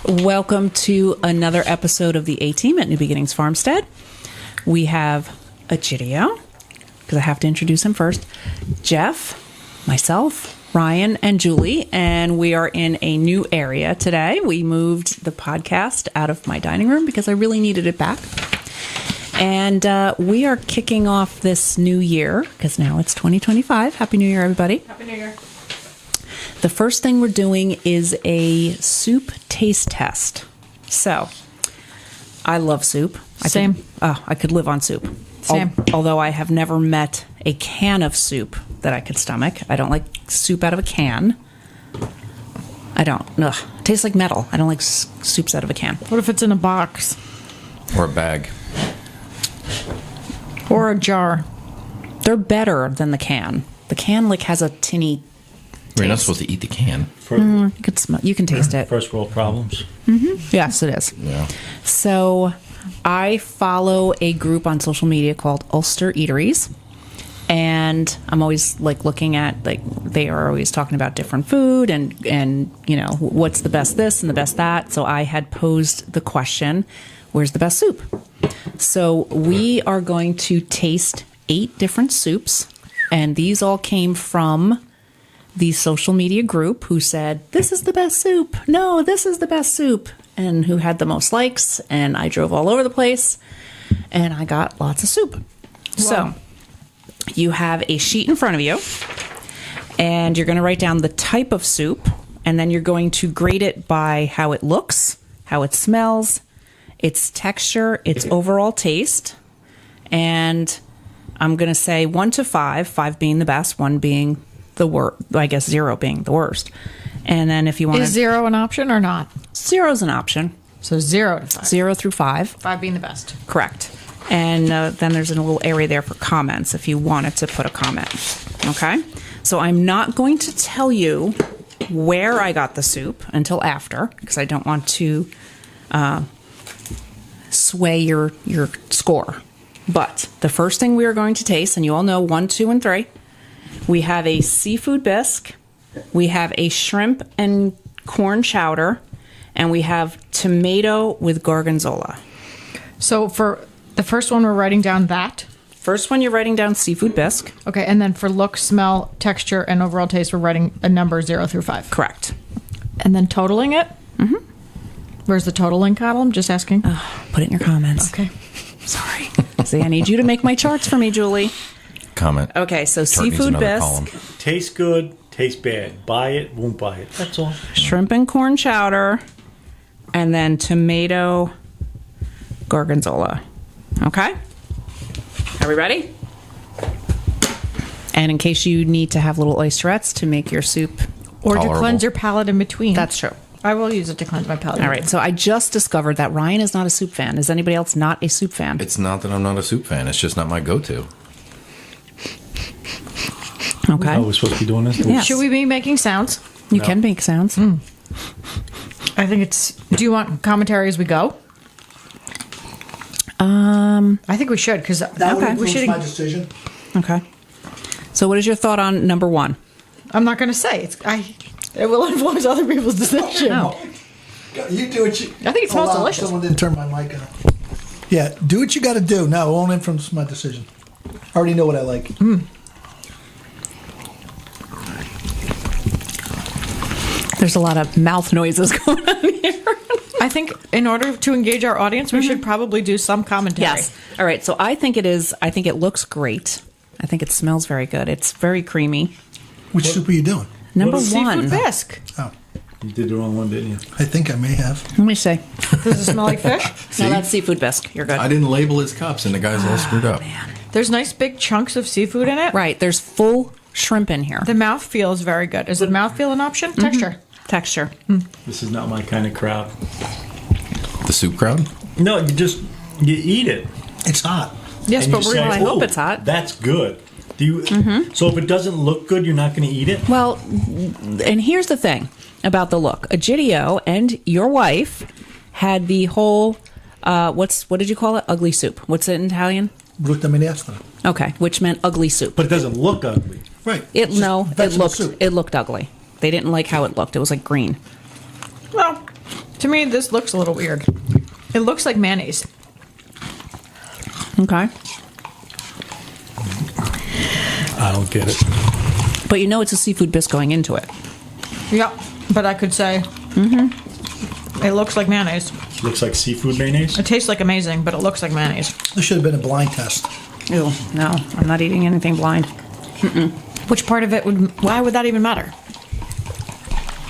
Welcome to another episode of the A-Team at New Beginnings Farmstead. We have Egidio, because I have to introduce him first, Jeff, myself, Ryan, and Julie, and we are in a new area today. We moved the podcast out of my dining room because I really needed it back. And we are kicking off this new year, because now it's 2025. Happy New Year, everybody. Happy New Year. The first thing we're doing is a soup taste test. So, I love soup. Same. I could live on soup. Same. Although I have never met a can of soup that I could stomach. I don't like soup out of a can. I don't. Ugh. It tastes like metal. I don't like soups out of a can. What if it's in a box? Or a bag. Or a jar? They're better than the can. The can has a tinny. You're not supposed to eat the can. You can smell. You can taste it. First world problems. Mm-hmm. Yes, it is. Yeah. So, I follow a group on social media called Ulster Eateries, and I'm always looking at they are always talking about different food and what's the best this and the best that. So I had posed the question, where's the best soup? So we are going to taste 8 different soups, and these all came from the social media group who said, this is the best soup. No, this is the best soup. And who had the most likes. And I drove all over the place and I got lots of soup. Wow. So you have a sheet in front of you and you're going to write down the type of soup. And then you're going to grade it by how it looks, how it smells, its texture, its overall taste. And I'm going to say 1 to 5, 5 being the best, 1 being the worst, I guess 0 being the worst. And then if you want Is 0 an option or not? 0 is an option. So 0 to 5. 0 through 5. 5 being the best. Correct. And then there's a little area there for comments if you wanted to put a comment. Okay? So I'm not going to tell you where I got the soup until after, because I don't want to sway your score. But the first thing we are going to taste, and you all know 1, 2, and 3, we have a seafood bisque, we have a shrimp and corn chowder, and we have tomato with gorgonzola. So for the first one, we're writing down that. First one, you're writing down seafood bisque. Okay, and then for look, smell, texture, and overall taste, we're writing a number 0 through 5. Correct. And then totaling it? Mm-hmm. Where's the totaling column? Just asking. Put it in your comments. Okay. Sorry. See, I need you to make my charts for me, Julie. Comment. Okay, so Chart needs seafood another bisque, column. Tastes good, tastes bad. Buy it, won't buy it. That's all. shrimp and corn chowder, and then tomato gorgonzola. Okay? Are we ready? And in case you need to have little oysterettes to make your soup. Or to Tolerable. cleanse your palate in between. That's true. I will use it to cleanse my palate. All right, so I just discovered that Ryan is not a soup fan. Is anybody else not a soup fan? It's not that I'm not a soup fan. It's just not my go-to. Okay. Oh, we're supposed to be doing this? Yes. Should we be making sounds? You can make sounds. I think it's... Do you want commentary as we go? I think we should, because That would Okay. influence we should... my decision. Okay. So what is your thought on number 1? I'm not going to say. It will influence other people's decision. No. You do what you... I think it smells Hold on, delicious. Someone didn't turn my mic on. Yeah, do what you got to do. No, it won't influence my decision. I already know what I like. There's a lot of mouth noises going on here. I think in order to engage our audience, we should probably do some commentary. Yes. All right. So I think it looks great. I think it smells very good. It's very creamy. Which soup are you doing? Number What is 1. Seafood bisque. Oh, You did the wrong one, didn't you? I think I may have. Let me see. Does it smell like fish? No, that's seafood bisque. You're good. I didn't label his cups, and the guy's all screwed up. There's nice big chunks of seafood in it. Right. There's full shrimp in here. The mouthfeel is very good. Is the mouthfeel an option? Texture. Texture. This is not my kind of crowd. The soup crowd? No, you eat it. It's hot. Yes, and but you we're say, Well, I hope "Oh, it's hot." That's good. Do you? So if it doesn't look good, you're not going to eat it? Well, and here's the thing about the look. Egidio and your wife had the whole, what did you call it? Ugly soup. What's it in Italian? Brutta minestra. Okay, which meant ugly soup. But it doesn't look ugly. Right. It's just vegetable soup. It looked ugly. They didn't like how it looked. It was like green. Well, To me, this looks a little weird. It looks like mayonnaise. Okay. I don't get it. But you know it's a seafood bisque going into it. Yeah, but I could say, it looks like mayonnaise. Looks like seafood mayonnaise. It tastes like amazing, but it looks like mayonnaise. This should have been a blind test. Ew, no, I'm not eating anything blind. Which part of it why would that even matter?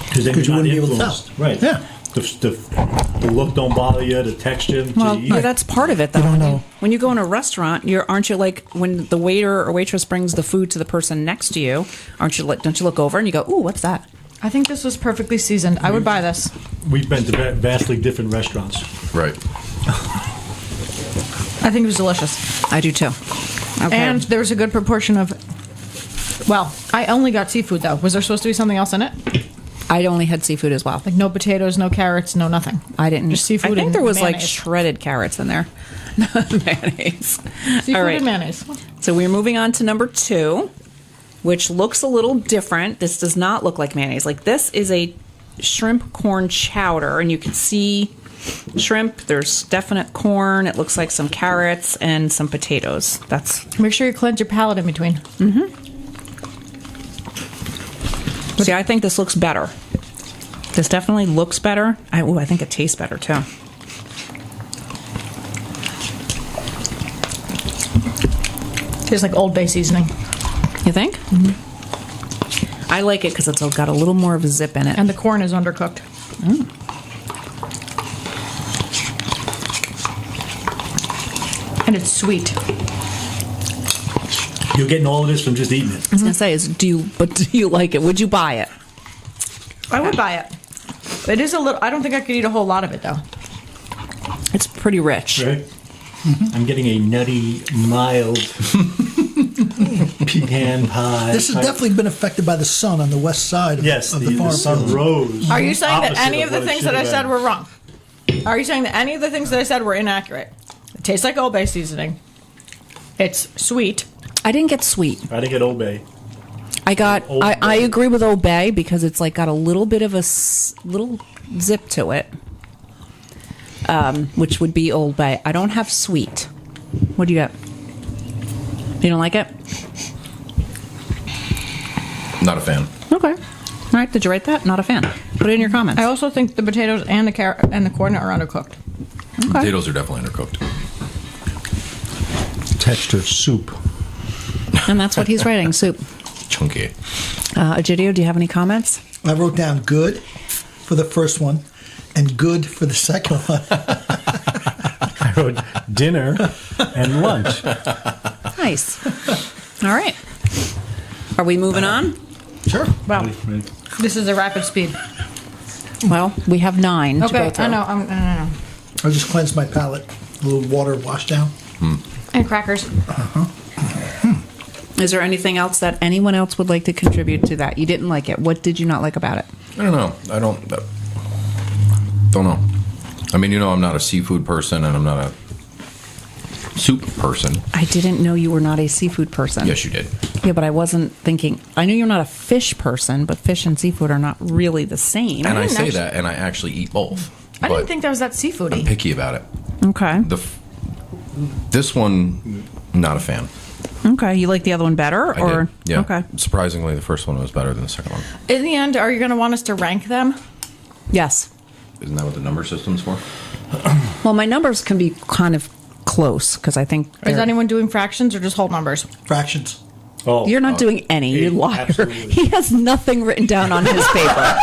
Because then Because you're you not wouldn't be able to influenced. tell. Right. Yeah. The look don't bother you. The texture. Well, to eat. yeah, that's part of it, though. You don't When know. When you go in a restaurant, aren't you like when the waiter or waitress brings the food to the person next to you? Don't you look over and you go, "Ooh, what's that?" I think this was perfectly seasoned. I would buy this. We've been to vastly different restaurants. Right. I think it was delicious. I do too. Okay. And there's a good proportion of. Well, I only got seafood though. Was there supposed to be something else in it? I only had seafood as well. Like no potatoes, no carrots, no nothing. I didn't. Just seafood. I think and there was like mayonnaise. shredded carrots in there. Mayonnaise. Seafood All right. and mayonnaise. So we're moving on to number 2, which looks a little different. This does not look like mayonnaise. Like this is a shrimp corn chowder, and you can see shrimp. There's definite corn. It looks like some carrots and some potatoes. That's. Make sure you cleanse your palate in between. See, I think this looks better. This definitely looks better. I think it tastes better too. Tastes like Old Bay seasoning. You think? I like it because it's got a little more of a zip in it. And the corn is undercooked. And it's sweet. You're getting all of this from just eating it. I was gonna say, do you like it? Would you buy it? I would buy it. It is a little. I don't think I could eat a whole lot of it though. It's pretty rich. Right. I'm getting a nutty, mild pecan pie. This has type- definitely been affected by the sun on the west side of, Yes, of the, the farm the sun field. rose. Are you saying that opposite any of the what it things should that I have said been. were wrong? Are you saying that any of the things that I said were inaccurate? It tastes like Old Bay seasoning. It's sweet. I didn't get sweet. I didn't get Old Bay. I got. Old I Bay. agree with Old Bay because it's like got a little bit of a little zip to it, which would be Old Bay. I don't have sweet. What do you got? You don't like it? Not a fan. Okay. All right. Did you write that? Not a fan. Put it in your comments. I also think the potatoes and the carrot and the corn are undercooked. Okay. Potatoes are definitely undercooked. Texture soup. And that's what he's writing. Soup. Chunky. Egidio, do you have any comments? I wrote down good for the first one and good for the second one. I wrote dinner and lunch. Nice. All right. Are we moving on? Sure. Wow. This is a rapid speed. Well, we have 9 to Okay, go through. I know. No. I just cleansed my palate. A little water wash down. And crackers. Is there anything else that anyone else would like to contribute to that? You didn't like it. What did you not like about it? I don't know. I don't know. I mean, I'm not a seafood person, and I'm not a soup person. I didn't know you were not a seafood person. Yes, you did. Yeah, but I wasn't thinking. I knew you're not a fish person, but fish and seafood are not really the same. And I didn't say actually- that, and I actually eat both. I But didn't think that was that seafoody. I'm picky about it. Okay. This one, not a fan. Okay. You like the other one better, I or did. Yeah. Okay. Surprisingly, the first one was better than the second one. In the end, are you going to want us to rank them? Yes. Isn't that what the number system's for? Well, my numbers can be kind of close because I think Is they're- anyone doing fractions or just whole numbers? Fractions. Oh, you're not doing any. You liar. absolutely. He has nothing written down on his paper.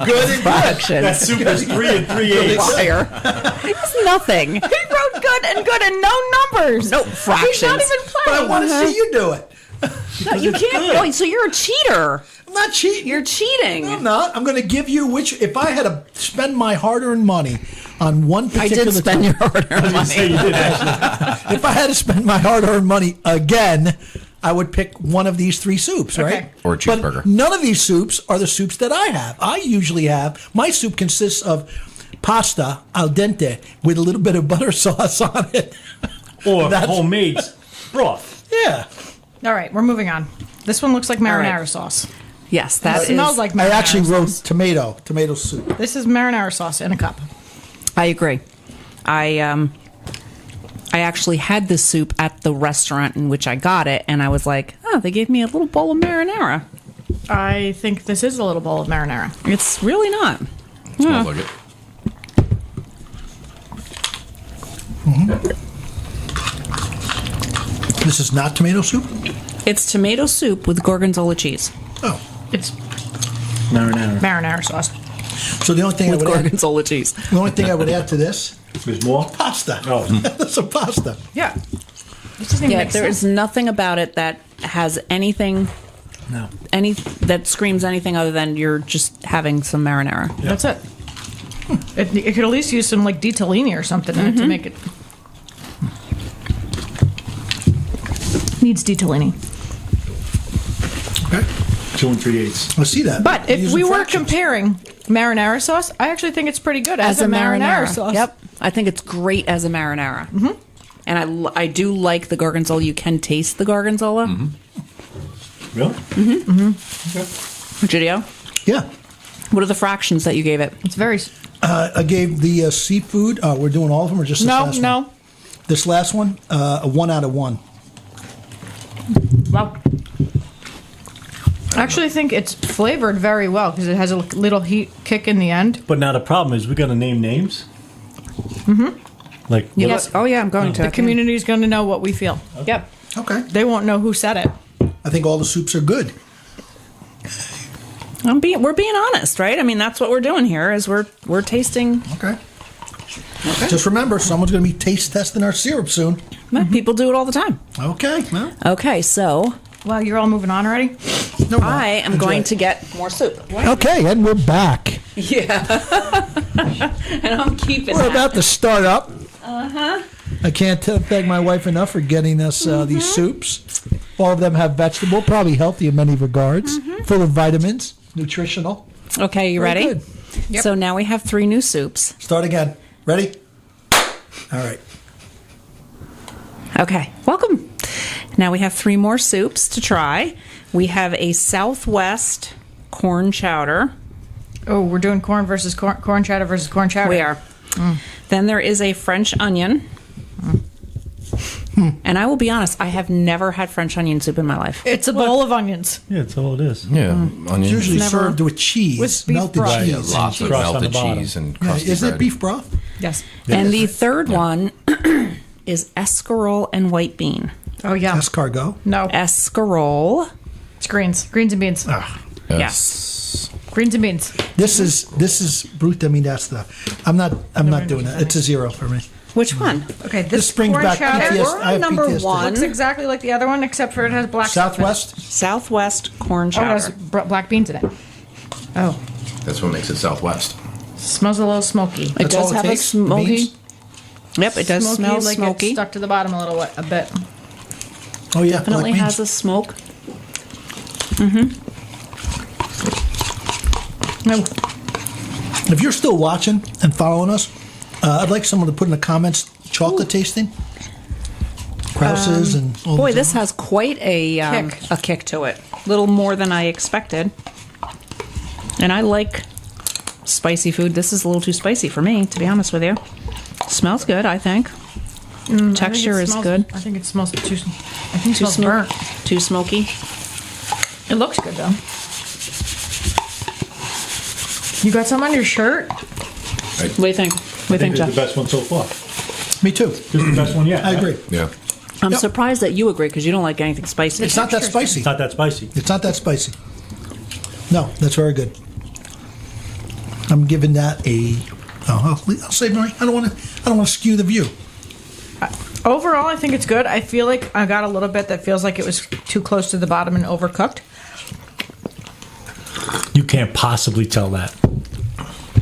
Good and Fractions. that soup is 3 and 3/8. Liar. It's nothing. He wrote good and no numbers. No He's fractions. not even But I playing. want to see you do it. No, you can't. Oh, so you're a cheater. I'm not cheating. You're cheating. No, I'm not. I'm going to give you if I had to spend my hard-earned money on one I particular did spend your hard-earned Say money. you did actually. if I had to spend my hard-earned money again, I would pick one of these 3 soups, right? Okay. Or a But cheeseburger. none of these soups are the soups that I have. I usually have, my soup consists of pasta al dente with a little bit of butter sauce on it. Or That's- homemade broth. Yeah. All right, we're moving on. This one looks like marinara right. sauce. Yes, that It smells like I marinara actually wrote sauce. tomato soup. This is marinara sauce in a cup. I agree. I actually had this soup at the restaurant in which I got it, and I was like, oh, they gave me a little bowl of marinara. I think this is a little bowl of marinara. It's really not. Smells like it. This is not tomato soup? It's tomato soup with gorgonzola cheese. Oh. It's Marinara. marinara sauce. So the only thing With I would add, gorgonzola cheese. the only thing I would add to this, There's more? pasta. Oh. That's a pasta. Yeah. This doesn't even Yeah, make there sense. is nothing about it that has anything, No. that screams anything other than you're just having some marinara. That's it. It could at least use some like ditalini or something in it to make it. Needs ditalini. Okay. 2 3/8. I see that. But They're if using we were fractions. comparing marinara sauce, I actually think it's pretty good as a marinara sauce. Yep, I think it's great as a marinara. Mm-hmm. And I do like the gorgonzola. You can taste the gorgonzola. Really? Gidio, Yeah. what are the fractions that you gave it? It's very. I gave the seafood, we're doing all of them or just this last one? No. This last one, a 1 out of 1. Wow. I actually think it's flavored very well because it has a little heat kick in the end. But now the problem is we got to name names. Mm-hmm. Like, Yes. Oh yeah, I'm going to. The community is going to know what we feel. Yep. Okay. They won't know who said it. I think all the soups are good. We're being honest, right? I mean, that's what we're doing here. Is we're tasting. Okay. Just remember, someone's going to be taste testing our syrup soon. People do it all the time. Okay. Well, Okay, so Wow, you're all moving on already? no problem. I am Enjoy going it. to get more soup. Okay, and we're back. Yeah. And I'm keeping We're that. about to start up. I can't thank my wife enough for getting us these soups. All of them have vegetable, probably healthy in many regards, full of vitamins, nutritional. Okay, you Very ready? good. Yep. So now we have 3 new soups. Start again. Ready? All right. Okay, welcome. Now we have 3 more soups to try. We have a Southwest corn chowder. Oh, we're doing corn versus corn chowder versus corn chowder. We are. Then there is a French onion. And I will be honest, I have never had French onion soup in my life. It's a bowl of onions. yeah, that's all it is. Yeah, It's onions. usually Never- served with cheese, With beef melted broth. Yeah, cheese. lots of Crust on melted the bottom. cheese and Yeah, crusty is bread. it beef broth? Yes. And the third one is escarole and white bean. Oh, yeah. Escargot. No. Escarole. It's greens. Greens and beans. Yes. Greens and beans. This is brute. I mean, that's the. I'm not doing that. It's a 0 for me. Which one? Okay, This brings corn back chowder PTSD. We're on I have number PTSD. 1. looks exactly like the other one, except for it has black stuff in it. Southwest. Southwest corn Oh, it chowder. has black beans in it. Oh, That's what makes it Southwest. smells a little smoky. It That's does all it have takes? a smoky. Beans? Yep, it does smell like smoky. it's stuck to the bottom a little a bit. Oh yeah, Definitely black has beans. a smoke. No, If you're still watching and following us, I'd like someone to put in the comments chocolate tasting. Krause's and all Boy, those this others. has quite a kick to it. A little more than I expected. And I like spicy food. This is a little too spicy for me, to be honest with you. Smells good, I think. Texture is good. I think it smells too. I think it Too smells smoky. burnt. Too smoky. It looks good though. You got some on your shirt? What do you think? What do you I think think, it's the Jeff? best one so far. Me too. This is the best one yet. I right? agree. Yeah. I'm Yep. surprised that you agree because you don't like anything spicy. It's not that spicy. It's not that spicy. It's not that spicy. No, that's very good. I'm giving that a. Oh, I'll save my. I don't want to skew the view. Overall, I think it's good. I feel like I got a little bit that feels like it was too close to the bottom and overcooked. You can't possibly tell that.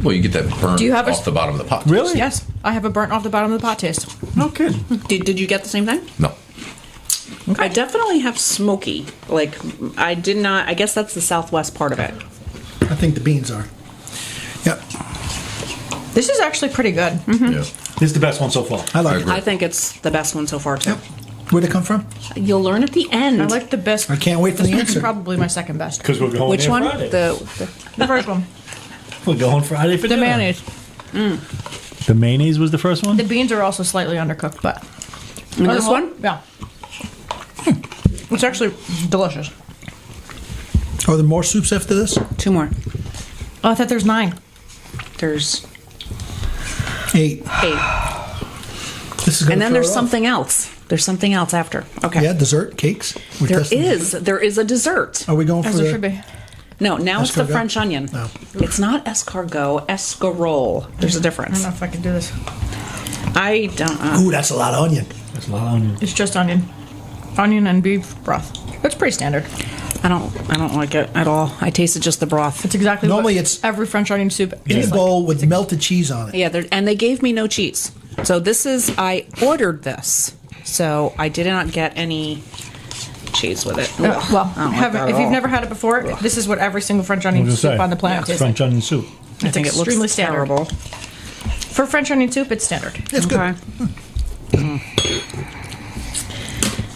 Well, you get that burn Do you have a- off the bottom of the pot. Really? Yes, I have a burnt off the bottom of the pot taste. No kidding. Did you get the same thing? No. I definitely have smoky. Like, I did not. I guess that's the Southwest part of it. I think the beans are. Yep, This is actually pretty good. Yeah. This is the best one so far. I like I it. agree. I think it's the best one so far, too. Yep. Where'd it come from? You'll learn at the end. I like the best. I can't wait for the This one's answer. probably my second best. Because we're going Which there one? Friday. The first one. We're going Friday for The dinner. mayonnaise. The mayonnaise was the first one? The beans are also slightly undercooked, but. And this one? Yeah. It's actually delicious. Are there more soups after this? 2 more. Oh, I thought there's 9. There's 8. 8. This is gonna And then throw there's it off. something else. There's something else after. Okay. Yeah, dessert, cakes. We're There testing is. dessert. There is a dessert. Are we going for As there the? should be. No, now it's the Escargot? French onion. No. It's not escargot, escarole. There's a I don't difference. know if I can do this. I don't. Ooh, that's a lot of onion. That's a lot of onion. It's just onion. Onion and beef broth. That's pretty standard. I don't like it at all. I tasted just the broth. It's exactly Normally what it's every French onion soup In tastes a bowl with melted cheese on it. Yeah, and they gave me no cheese. So this is I ordered this, so I did not get any cheese with it. like. Ugh, Well, I don't like that if at you've all. never had it before, this is what every single French I onion was soup gonna say, on the planet it's tastes French like. onion soup. I think it looks extremely standard. terrible. For French onion soup, it's standard. It's good. Okay.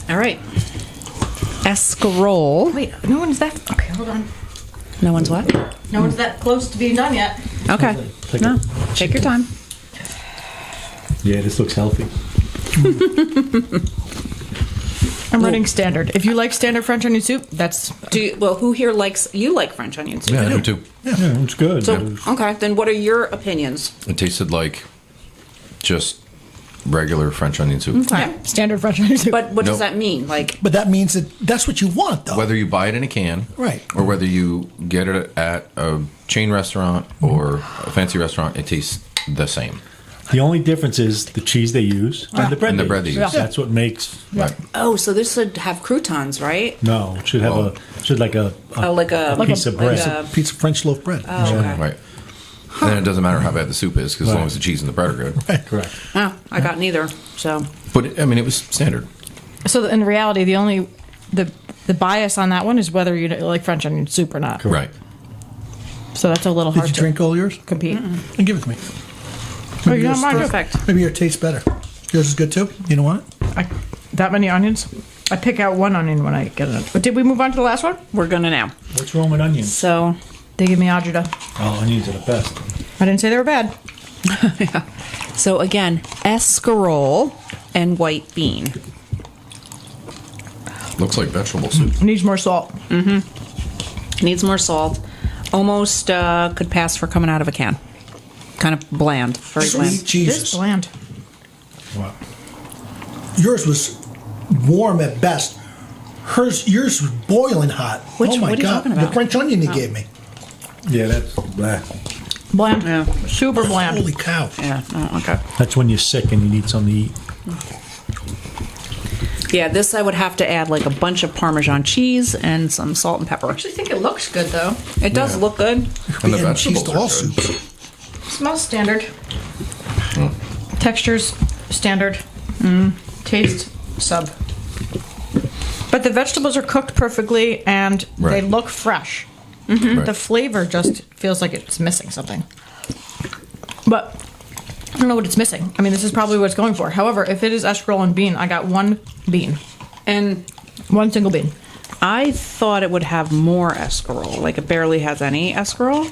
All right. Escarole. Wait, no one's that. Okay, hold on. No one's what? No one's that close to being done yet. Okay. Take No. it. Take your time. Yeah, this looks healthy. I'm running standard. If you like standard French onion soup, that's Who here likes French onion soup? Yeah, I do too. Yeah, it's good. So okay, then what are your opinions? It tasted like just regular French onion soup. yeah, standard French onion soup. But what does Nope. that mean? Like, But that means that that's what you want, though. Whether you buy it in a can, Right. or whether you get it at a chain restaurant or a fancy restaurant, it tastes the same. the only difference is the cheese they use and the bread. And the bread they use. Yeah. That's what makes. Right. oh, so this should have croutons, right? No, it should have Oh. Like a piece of bread. like a- Pizza French loaf bread. Oh, okay. Right. And it doesn't matter how bad the soup is, because as long Right. as the cheese and the bread are good. correct. Oh, I got neither. So But I mean, it was standard. So in reality, the bias on that one is whether you like French onion soup or not. Right. So that's a little Did hard you to drink all yours? compete. And give it to me. Oh, you don't yours mind? first. perfect. Maybe yours tastes better. Yours is good too. You don't want it? That many onions? I pick out one onion when I get it. But did we move on to the last one? We're gonna now. What's wrong with onions? So They give me agita. Oh, onions are the best. I didn't say they were bad. again, escarole and white bean. Looks like vegetable soup. Needs more salt. Needs more salt. Almost could pass for coming out of a can. Kind of bland. Very Sweet bland. It is Jesus. bland. Wow. Yours was warm at best. Yours was boiling hot. Which- oh my what are you God. talking The about? French onion you gave me. Yeah, that's blah. Bland. Yeah. Super bland. Holy cow. Yeah. Oh, okay. That's when you're sick and you need something to eat. Yeah, this I would have to add like a bunch of Parmesan cheese and some salt and pepper. I actually think it looks good though. It does look good. And the And cheese vegetables to are all good. soups. Smells standard. Textures standard. Taste sub. But the vegetables are cooked perfectly and they Right. look fresh. Right. The flavor just feels like it's missing something. But I don't know what it's missing. I mean, this is probably what it's going for. However, if it is escarole and bean, I got one bean. And One single bean. I thought it would have more escarole. Like it barely has any escarole.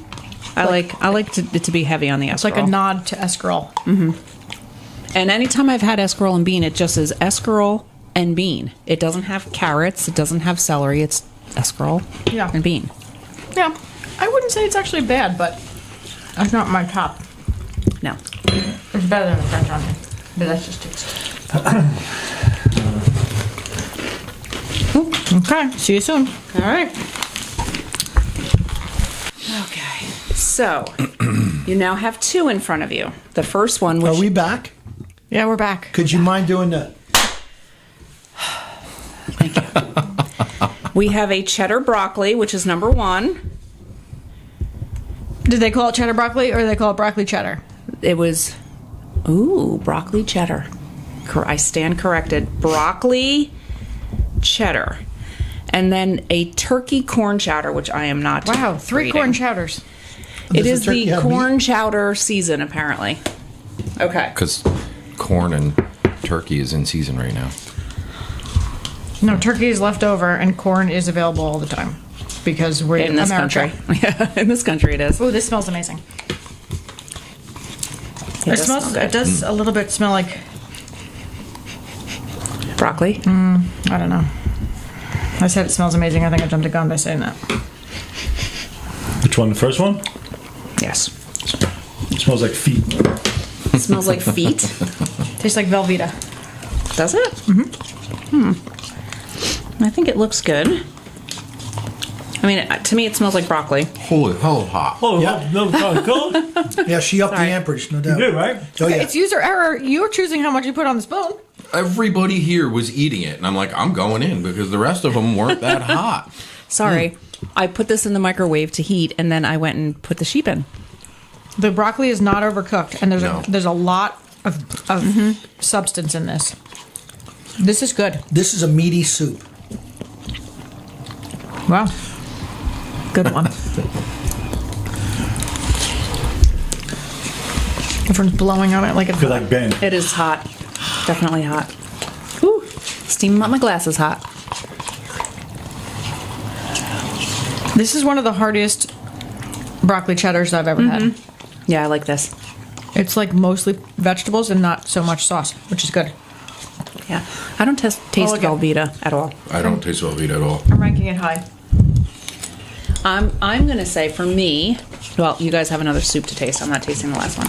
I like it to be heavy on the escarole. It's like a nod to escarole. And anytime I've had escarole and bean, it just is escarole and bean. It doesn't have carrots. It doesn't have celery. It's escarole Yeah. and bean. Yeah. I wouldn't say it's actually bad, but that's not my top. No. It's better than the French onion. But that's just taste. Okay. See you soon. All right. Okay. So you now have 2 in front of you. The first one, which Are we back? Yeah, we're back. Could you mind doing that? we have a cheddar broccoli, which is number 1. Did they call it cheddar broccoli or did they call it broccoli cheddar? It was, broccoli cheddar. I stand corrected. Broccoli cheddar. And then a turkey corn chowder, which I am not. Wow, 3 reading. corn chowders. It Does the is turkey the have corn meat? chowder season, apparently. Okay. Because corn and turkey is in season right now. No, turkey is left over and corn is available all the time because we're In this America. country. Yeah, in this country it is. Oh, this smells amazing. It It does smells. smell good. It does a little bit smell like, Broccoli. I don't know. I said it smells amazing. I think I jumped the gun by saying that. Which one? The first one? Yes. It smells like feet. It smells like feet. Tastes like Velveeta. Does it? Mm-hmm. I think it looks good. I mean, to me, it smells like broccoli. Holy hell, hot. Oh, Yeah. no, cold? Yeah, she upped Sorry. the amperage, no You doubt. did, right? Oh, yeah. It's user error. You're choosing how much you put on the spoon. Everybody here was eating it, and I'm like, I'm going in because the rest of them weren't that hot. Sorry. I put this in the microwave to heat, and then I went and put the sheep in. The broccoli is not overcooked, and No. there's a lot of substance in this. This is good. This is a meaty soup. Wow. Good one. Everyone's blowing on it like it's Feel like Ben. It is hot. Definitely hot. Whew. Steaming up my glasses hot. This is one of the hardest broccoli cheddars I've ever had. Yeah, I like this. It's like mostly vegetables and not so much sauce, which is good. Yeah. I don't taste okay. Velveeta at all. I don't taste Velveeta at all. I'm ranking it high. I'm going to say for me, well, you guys have another soup to taste. I'm not tasting the last one.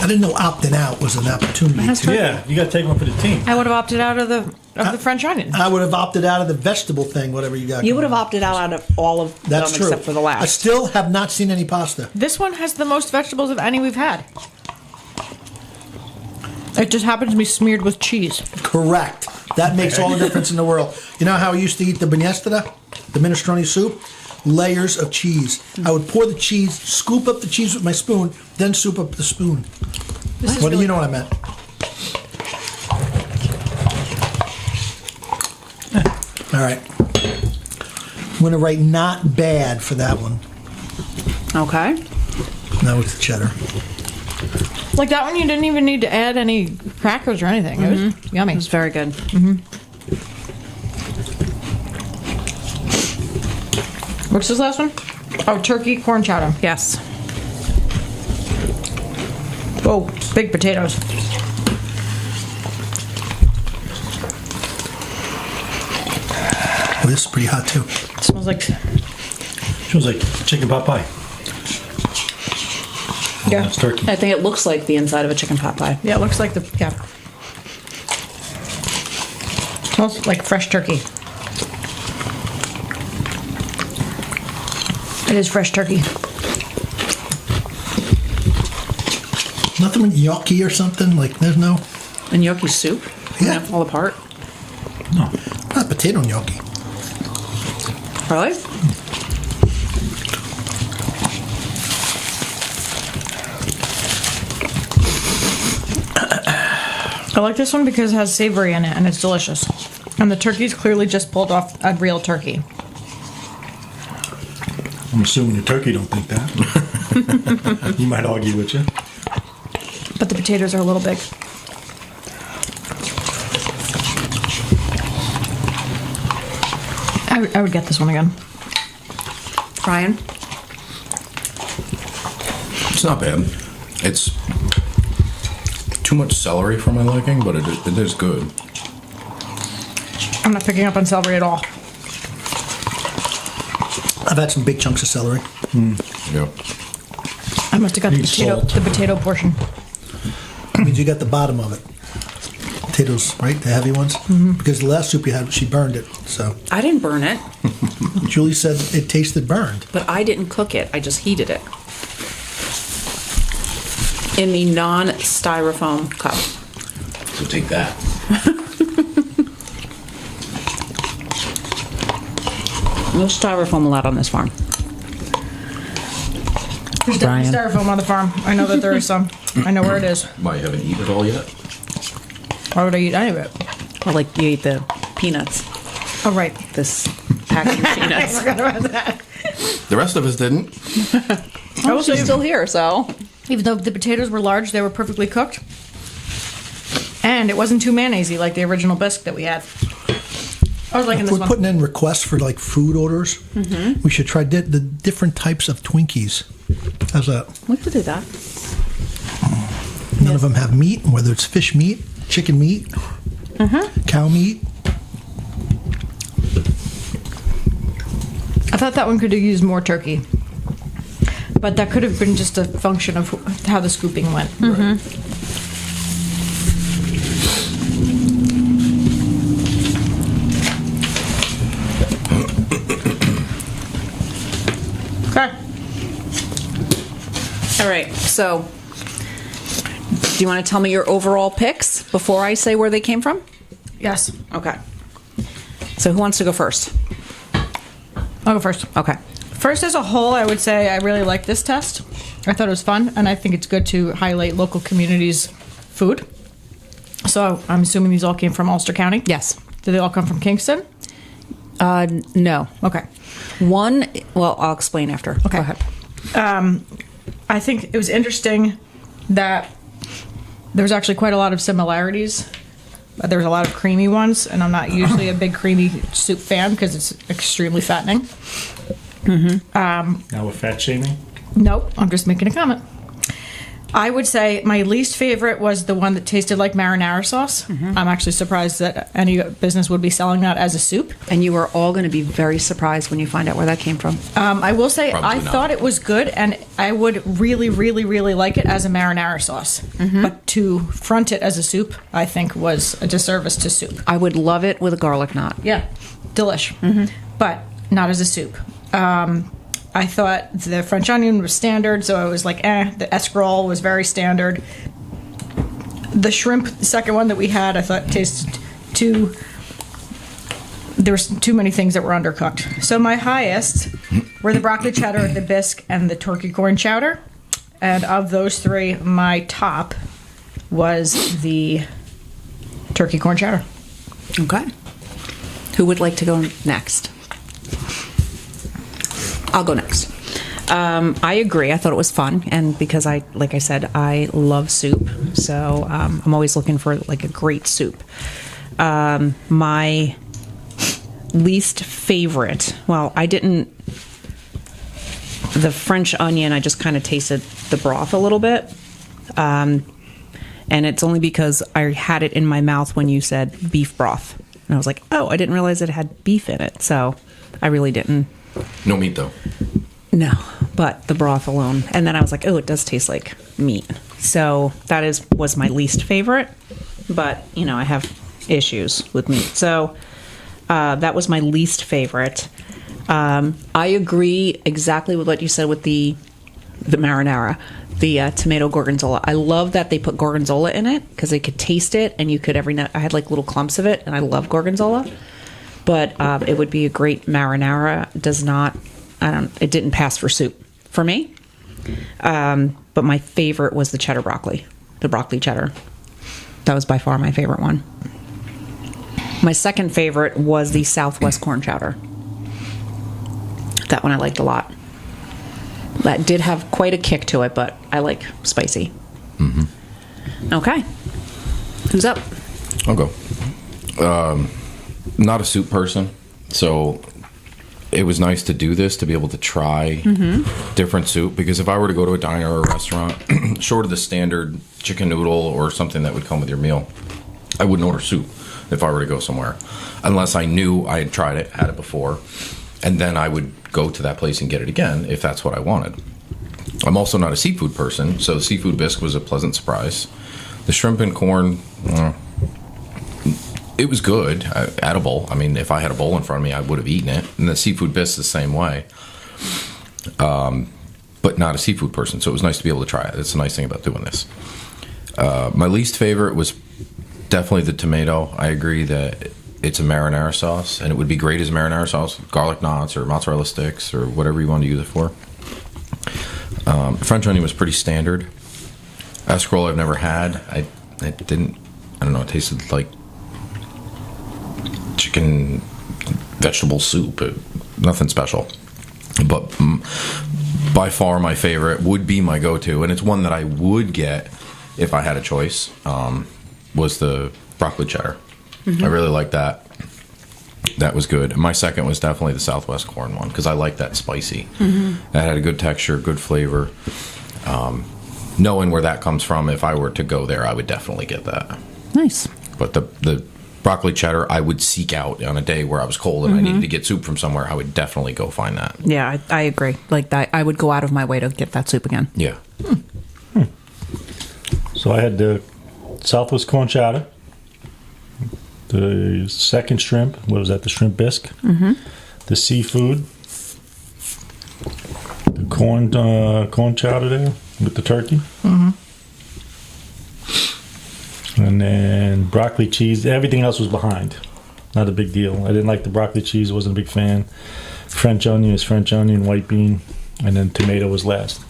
I didn't know opting out was an opportunity. Yeah, you got to take one for the team. I would have opted out of the French onion. I would have opted out of the vegetable thing, whatever you got. You would have going on. opted out of all of That's them true. except for the I last. still have not seen any pasta. This one has the most vegetables of any we've had. It just happens to be smeared with cheese. Correct. That makes all the difference in the world. You know how I used to eat the minestrone, the minestrone soup? Layers of cheese. I would pour the cheese, scoop up the cheese with my spoon, then soup up the spoon. What do you know what I meant? All right. I'm going to write not bad for that one. Okay. Now with the cheddar. Like that one, you didn't even need to add any crackers or anything. It was yummy. It was very good. What's this last one? Oh, turkey corn chowder. Yes. Oh, big potatoes. Oh, this is pretty hot too. It smells like Smells like chicken pot pie. yeah, That's turkey. I think it looks like the inside of a chicken pot pie. yeah. It looks like the yeah. Smells like fresh turkey. It is fresh turkey. Nothing with gnocchi or something? Like, there's no. And gnocchi soup? Yeah. Fall apart. No. Not potato gnocchi. Really? I like this one because it has savory in it and it's delicious. And the turkey's clearly just pulled off a real turkey. I'm assuming the turkey don't think that. He might argue with you. But the potatoes are a little big. I would get this one again. Ryan? It's not bad. It's too much celery for my liking, but it is good. I'm not picking up on celery at all. I've had some big chunks of celery. Yeah. I must have got Need salt. the potato portion. That means you got the bottom of it. Potatoes, right? The heavy ones? Because the last soup you had, she burned it. So I didn't burn it, Julie said it tasted burned. but I didn't cook it. I just heated it. In the non-styrofoam cup. So take that. No styrofoam allowed on this farm. There's definitely styrofoam on the farm. I know that there is some. I know where it is. Why, you haven't eaten it all yet? Why would I eat any of it? Or like you eat the peanuts. Oh, right. This package of I peanuts. forgot about that. The rest of us didn't. Oh, she's still here, so. Even though the potatoes were large, they were perfectly cooked. And And it wasn't too mayonnaisey like the original bisque that we had. I was liking If this we're one. putting in requests for like food orders, we should try the different types of Twinkies. How's that? We could do that. None of them have meat, whether it's fish meat, chicken meat, cow meat. I thought that one could have used more turkey. But that could have been just a function of how the scooping went. Okay. All right. So, do you want to tell me your overall picks before I say where they came from? Yes. Okay. So, who wants to go first? I'll go first. Okay. First, as a whole, I would say I really like this test. I thought it was fun, and I think it's good to highlight local communities' food. So I'm assuming these all came from Ulster County? Yes. Did they all come from Kingston? No. Okay. One. Well, I'll explain after. Okay. Go ahead. I think it was interesting that there was actually quite a lot of similarities. There was a lot of creamy ones, and I'm not usually a big creamy soup fan because it's extremely fattening. Now with fat shaming? Nope, I'm just making a comment. I would say my least favorite was the one that tasted like marinara sauce. I'm actually surprised that any business would be selling that as a soup. And you are all going to be very surprised when you find out where that came from. I will say Probably I not. thought it was good, and I would really, really, really like it as a marinara sauce. But to front it as a soup, I think was a disservice to soup. I would love it with a garlic knot. Yeah, delish. But not as a soup. I thought the French onion was standard, so I was like, The escarole was very standard. The shrimp, the second one that we had, I thought tasted too. There was too many things that were undercooked. So my highest were the broccoli cheddar, the bisque, and the turkey corn chowder. And of those three, my top was the turkey corn chowder. Okay. Who would like to go next? I'll go next. I agree. I thought it was fun, and because like I said, I love soup, so I'm always looking for like a great soup. My least favorite. Well, I didn't. The French onion, I just kind of tasted the broth a little bit, and it's only because I had it in my mouth when you said beef broth, and I was like, oh, I didn't realize it had beef in it, so I really didn't. No meat though. No, but the broth alone. And then I was like, oh, it does taste like meat. So that was my least favorite. But, I have issues with meat. So that was my least favorite. I agree exactly with what you said with the marinara, the tomato gorgonzola. I love that they put gorgonzola in it because they could taste it, and you could I had like little clumps of it, and I love gorgonzola. But it would be a great marinara. It didn't pass for soup for me. But my favorite was the cheddar broccoli, the broccoli cheddar. That was by far my favorite one. My second favorite was the Southwest corn chowder. That one I liked a lot. That did have quite a kick to it, but I like spicy. Okay. Who's up? I'll go. Not a soup person, so it was nice to do this, to be able to try different soup, because if I were to go to a diner or a restaurant, short of the standard chicken noodle or something that would come with your meal, I wouldn't order soup if I were to go somewhere, unless I knew I had tried it, had it before, and then I would go to that place and get it again if that's what I wanted. I'm also not a seafood person, so the seafood bisque was a pleasant surprise. The shrimp and corn, it was good, edible. I mean, if I had a bowl in front of me, I would have eaten it. And the seafood bisque the same way. But not a seafood person, so it was nice to be able to try it. It's a nice thing about doing this. My least favorite was definitely the tomato. I agree that it's a marinara sauce, and it would be great as a marinara sauce, garlic knots or mozzarella sticks or whatever you want to use it for. French onion was pretty standard. Escarole I've never had. I don't know, it tasted like chicken vegetable soup. Nothing special. But by far my favorite would be my go-to, and it's one that I would get if I had a choice. was the broccoli cheddar. I really liked that. That was good. My second was definitely the Southwest corn one because I like that spicy. That had a good texture, good flavor. Knowing where that comes from, if I were to go there, I would definitely get that. Nice. But the broccoli cheddar, I would seek out on a day where I was cold and I needed to get soup from somewhere. I would definitely go find that. Yeah, I agree. Like that, I would go out of my way to get that soup again. Yeah. So I had the Southwest corn chowder, the second shrimp. What was that? The shrimp bisque. The seafood, the corn chowder there with the turkey, and then broccoli cheese. Everything else was behind. Not a big deal. I didn't like the broccoli cheese. I wasn't a big fan. French onion is French onion, white bean, and then tomato was last.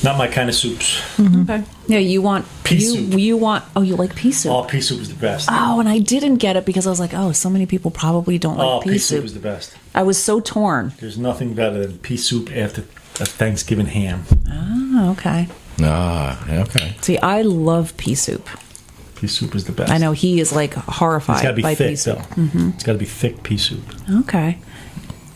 Not my kind of soups. Okay. Yeah, you want Pea soup. You want. Oh, you like pea soup. Oh, pea soup is the best. Oh, and I didn't get it because I was like, oh, so many people probably don't like Oh, pea soup. soup is the best. I was so torn. There's nothing better than pea soup after a Thanksgiving ham. Oh, okay. Okay. See, I love pea soup. Pea soup is the best. I know he is like It's horrified got to be by pea thick, soup. though. It's got to be thick pea soup. Okay.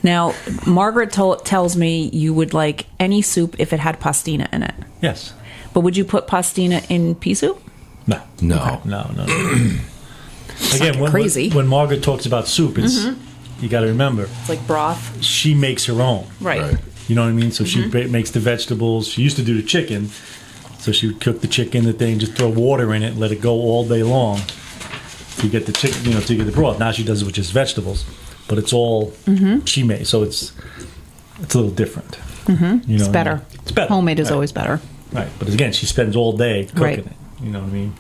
Now, Margaret tells me you would like any soup if it had pastina in it. Yes. But would you put pastina in pea soup? No. No. No. Again, crazy. when Margaret talks about soup, it's you got to remember It's like broth. she makes her own. Right. You know what I mean? So she makes the vegetables. She used to do the chicken, so she would cook the chicken, the thing, just throw water in it, and let it go all day long to get the chicken, to get the broth. Now she does it with just vegetables, but it's all she made, so it's a little different. It's better. It's better. Homemade is Right. always better. Right, but again, she spends all day cooking Right. it. You know what I mean?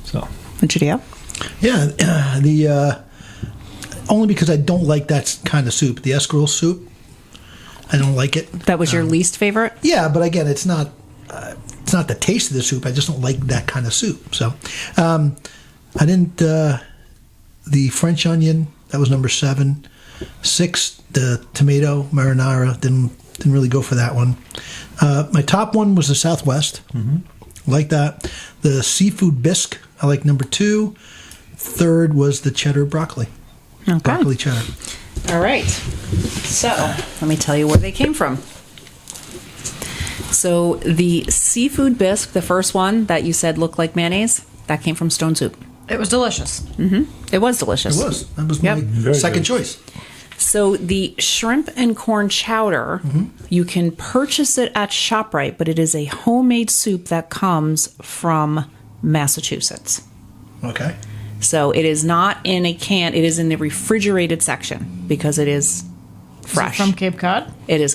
So What'd you do? Yeah, the only because I don't like that kind of soup, the escarole soup. I don't like it. That was your least favorite? Yeah, but again, it's not the taste of the soup. I just don't like that kind of soup. So, I didn't. The French onion, that was number 7. 6, the tomato marinara, didn't really go for that one. My top one was the Southwest. Like that. The seafood bisque, I like number 2. 3rd was the cheddar broccoli. Okay. Broccoli cheddar. All right. So let me tell you where they came from. So the seafood bisque, the first one that you said looked like mayonnaise, that came from Stone Soup. It was delicious. It was delicious. It was. That was Yep. my Very second good. choice. So the shrimp and corn chowder, you can purchase it at ShopRite, but it is a homemade soup that comes from Massachusetts. Okay. So it is not in a can. It is in the refrigerated section because it is fresh. From Cape Cod? It is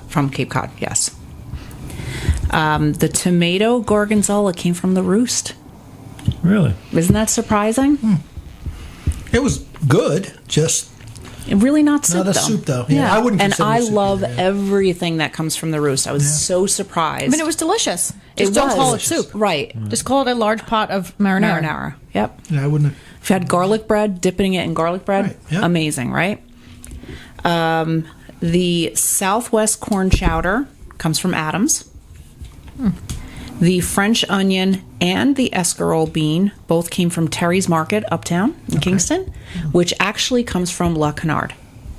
from Cape Cod, yes. The tomato gorgonzola came from the Roost. really, Isn't that surprising? It was good, just Really not soup, Not a though. soup, though. Yeah, I wouldn't And consider it I soup love either, yeah. everything that comes from the Roost. I was so surprised. I mean, it was delicious. Just It don't was. call it soup. Right. Just call it a large pot of marinara. Marinara. Yep. yeah, I wouldn't have. If you had garlic bread, dipping it in garlic bread, Right, yeah. amazing, right? The Southwest corn chowder comes from Adams. The French onion and the escarole bean both came from Terry's Market uptown in Kingston, which actually comes from La Canard.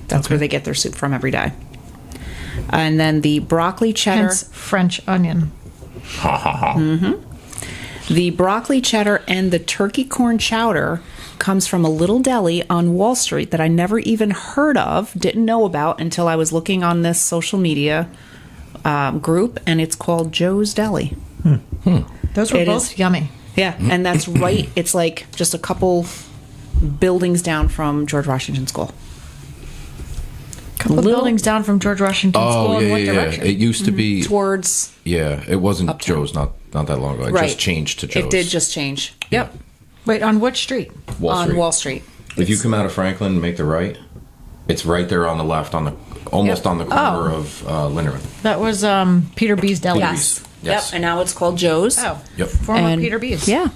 That's where they get their soup from every day. And then the broccoli cheddar. Hence French onion. The broccoli cheddar and the turkey corn chowder comes from a little deli on Wall Street that I never even heard of, didn't know about until I was looking on this social media group, and it's called Joe's Deli. Those were It both is. yummy. Yeah, and that's right. It's like just a couple buildings down from George Washington School. Couple buildings down from George Washington School. Oh, In yeah, what yeah, direction? yeah. It used to be, Towards it wasn't Uptown. Joe's not that long ago. It right. just changed to Joe's. It did just change. Yep. Wait, on which street? Wall on Street. Wall Street. If you come out of Franklin and make the right, it's right there on the left, almost Yep. on the corner of Linderman. That was Peter B's Deli. Yes. Yes. Yep. And now it's called Joe's. Oh, Yep. former And- Peter B's. Yeah.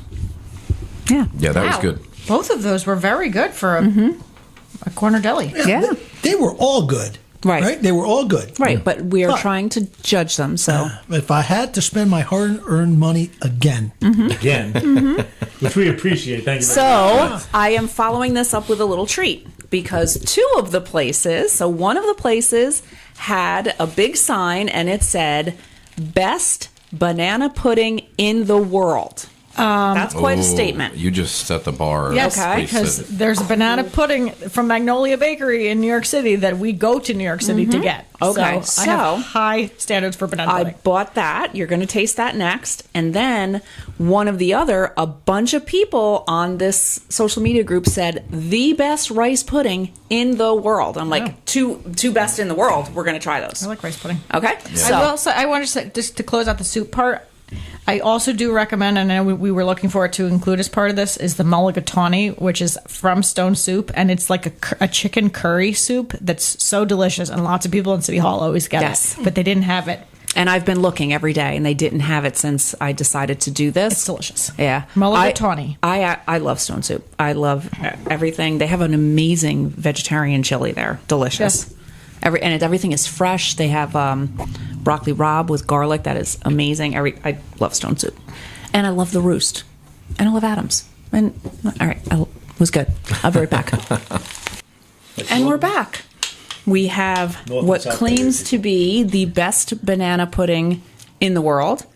Yeah. Yeah, that was Wow. good. Both of those were very good for a corner deli. Yeah. They were all good. Right. They were all good. Right, but we are But- trying to judge them, so If I had to spend my hard-earned money again, again, which we appreciate. Thank you. So I am following this up with a little treat because two of the places, so one of the places had a big sign and it said, "Best banana pudding in the world." That's quite a statement. You just set the bar. Yes, Okay. because there's a banana pudding from Magnolia Bakery in New York City that we go to New York City to get. Okay, so I have so high standards for banana I pudding. bought that. You're going to taste that next. And then a bunch of people on this social media group said the best rice pudding in the world. I'm like, two best in the world. We're going to try those. I like rice pudding. Okay. I will also, I want to say, just to close out the soup part, I also do recommend, and I know we were looking for it to include as part of this, is the mulligatawny, which is from Stone Soup, and it's like a chicken curry soup that's so delicious, and lots of people in City Hall always get Yes. it, but they didn't have it. And I've been looking every day, and they didn't have it since I decided to do this. It's delicious. Yeah, Mulligatawny. I love Stone Soup. I love everything. They have an amazing vegetarian chili there. Delicious. Yes. Everything is fresh. They have broccoli rabe with garlic. That is amazing. I love Stone Soup, and I love the Roost, and I love Adams. And all right, it was good. I'll be right back. And we're back. We have North and what South claims Korea. to be the best banana pudding in the world,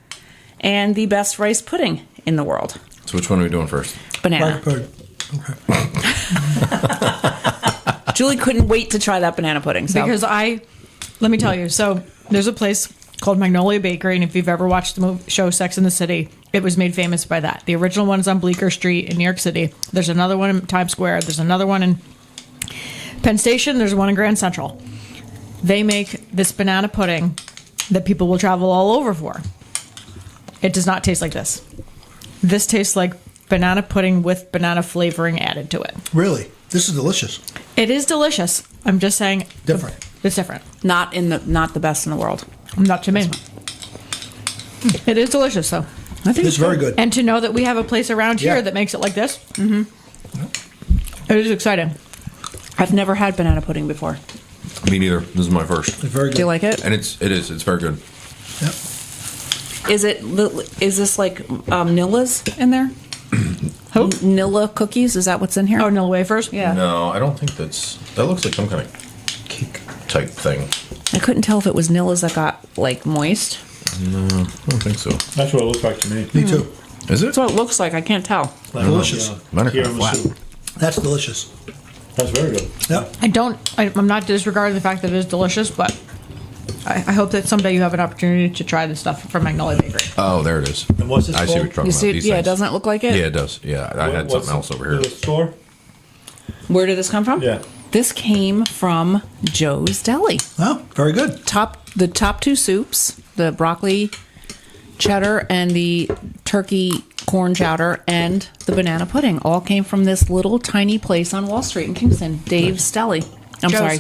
and the best rice pudding in the world. So which one are we doing first? Banana. Rice pudding. Julie couldn't wait to try that banana pudding. So. Because let me tell you, so there's a place called Magnolia Bakery, and if you've ever watched the show Sex and the City, it was made famous by that. The original one is on Bleecker Street in New York City. There's another one in Times Square. There's another one in Penn Station. There's one in Grand Central. They make this banana pudding that people will travel all over for. It does not taste like this. This tastes like banana pudding with banana flavoring added to it. Really? This is delicious. It is delicious. I'm just saying Different. It's different. not the best in the world. Not to me. It is delicious, though. I think It's very good. And to know that we have a place around here Yeah. that makes it like this, it is exciting. I've never had banana pudding before. Me neither. This is my first, It's very good. Do you like it? and it's very good. Yep. Is this like Nilla's in there? Who? Nilla cookies? Is that what's in here? Oh, no wafers? Yeah. No, I don't think that looks like some kind of cake type thing. I couldn't tell if it was Nilla's that got like moist. No, I don't think so. That's what it looks like to me. Me too. Is it? That's what it looks like. I can't tell. Like, Delicious. Mine are kinda tiramisu. flat. That's delicious. That's very good. Yep. I'm not disregarding the fact that it is delicious, but I hope that someday you have an opportunity to try this stuff from Magnolia Bakery. Oh, there it is. And what's this I see what called? you're talking You about. see? These Yeah, things. doesn't it look like it? Yeah, it does. Yeah, I had What's something else over here. The store? Where did this come from? Yeah. This came from Joe's Deli. Oh, very good. The top two soups, the broccoli cheddar and the turkey corn chowder and the banana pudding all came from this little tiny place on Wall Street in Kingston, Dave's Deli.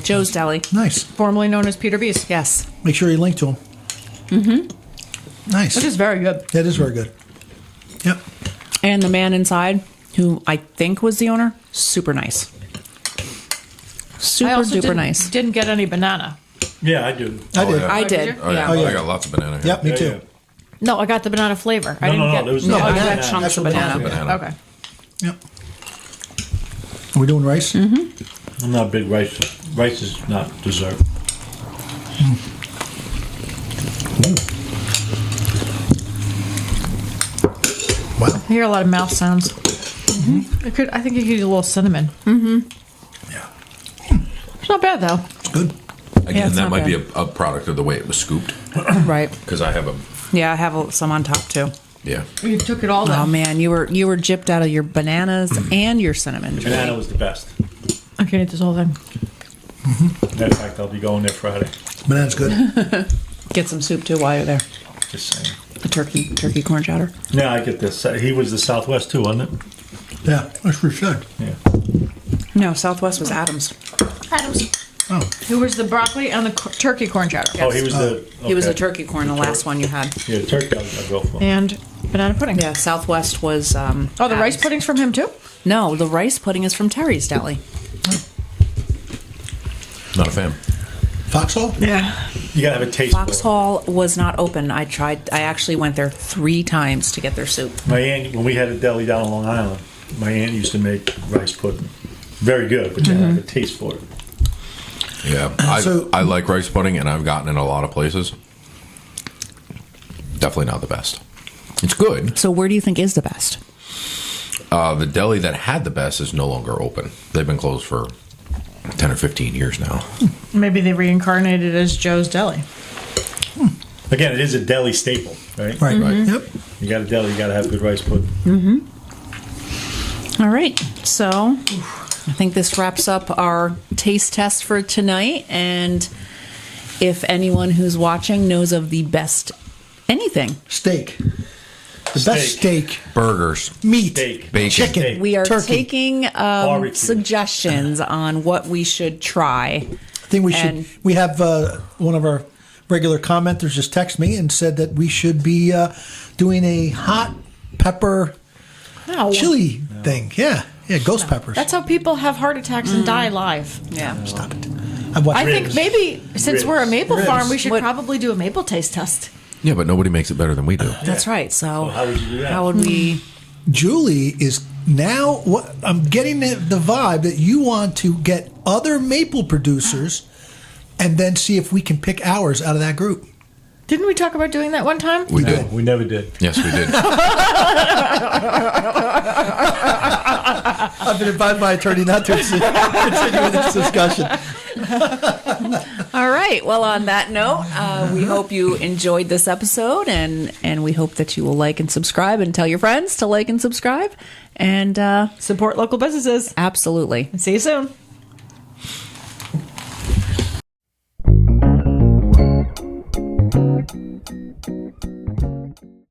Joe's Deli. Nice. Formerly known as Peter B's. Yes. Make sure you link to them. Mm-hmm. Nice. Which is very good. That is very good. Yep. And the man inside, who I think was the owner, super nice. Super I also duper nice. didn't get any banana. Yeah, I do. I did. yeah. I did did. you? Oh, yeah. Oh, yeah. I got lots of banana here. Yep, me Yeah, too. yeah. No, I got the banana flavor. I No, didn't no, get. there was No, no I banana. got chunks of That's banana. what Banana. Okay. Yep. Are we doing rice? I'm not a big rice. Rice is not dessert. Wow. I hear a lot of mouth sounds. I think you could use a little cinnamon. Yeah. It's not bad though. It's good. Again, it's that not might be bad. a product of the way it was scooped. Right. Because I have a, Yeah, I have some on top too. yeah. You took it all Oh then. man, you were gypped out of your bananas and your cinnamon. Julie. Banana was the best. I can't eat this whole thing. Matter of fact, I'll be going there Friday. Banana's good. Get some soup too while you're there. Just saying. A turkey corn chowder. Yeah, I get this. He was the Southwest too, wasn't it? Yeah, that's what you said. Yeah. No, Southwest was Adams. Oh, Who was the broccoli and the turkey corn chowder? Oh, he was the. He was the okay. turkey corn, the last one you had. Yeah, turkey. I'll go for. And banana pudding. Yeah, Southwest was. Oh, the rice Adams. pudding's from him too? No, the rice pudding is from Terry's Deli. Not a fan. Foxhole? Yeah. You gotta have a taste. for it. Foxhall was not open. I actually went there 3 times to get their soup. My aunt, when we had a deli down on Long Island, my aunt used to make rice pudding. Very good, but you gotta have a taste for it. Yeah, So- I like rice pudding, and I've gotten in a lot of places. Definitely not the best. It's good. So where do you think is the best? The deli that had the best is no longer open. They've been closed for 10 or 15 years now. Maybe they reincarnated as Joe's Deli. Again, it is a deli staple, right? Right. Yep. You got a deli, you gotta have good rice pudding. All right. So I think this wraps up our taste test for tonight. And if anyone who's watching knows of the best anything, Steak. The best steak. Burgers, Meat. Steak. bacon. Chicken. Steak. we are Turkey. taking Barbecue. suggestions on what we should try. I think we should. And- We have one of our regular commenters just texted me and said that we should be doing a hot pepper chili thing. Yeah. Yeah, ghost peppers. That's how people have heart attacks and die live. Yeah. Stop it. I've watched I think Ribs. maybe since we're a maple Ribs. farm, we should What- probably do a maple taste test. Yeah, but nobody makes it better than we do. That's right. So How would you do that? how would we? Julie is now. What I'm getting the vibe that you want to get other maple producers, and then see if we can pick ours out of that group. Didn't we talk about doing that one time? We No, did. we never did. Yes, we did. I've been advised by attorney not to continue this discussion. All right. Well, on that note, we hope you enjoyed this episode, and we hope that you will like and subscribe, and tell your friends to like and subscribe. And Support local businesses. absolutely. See you soon.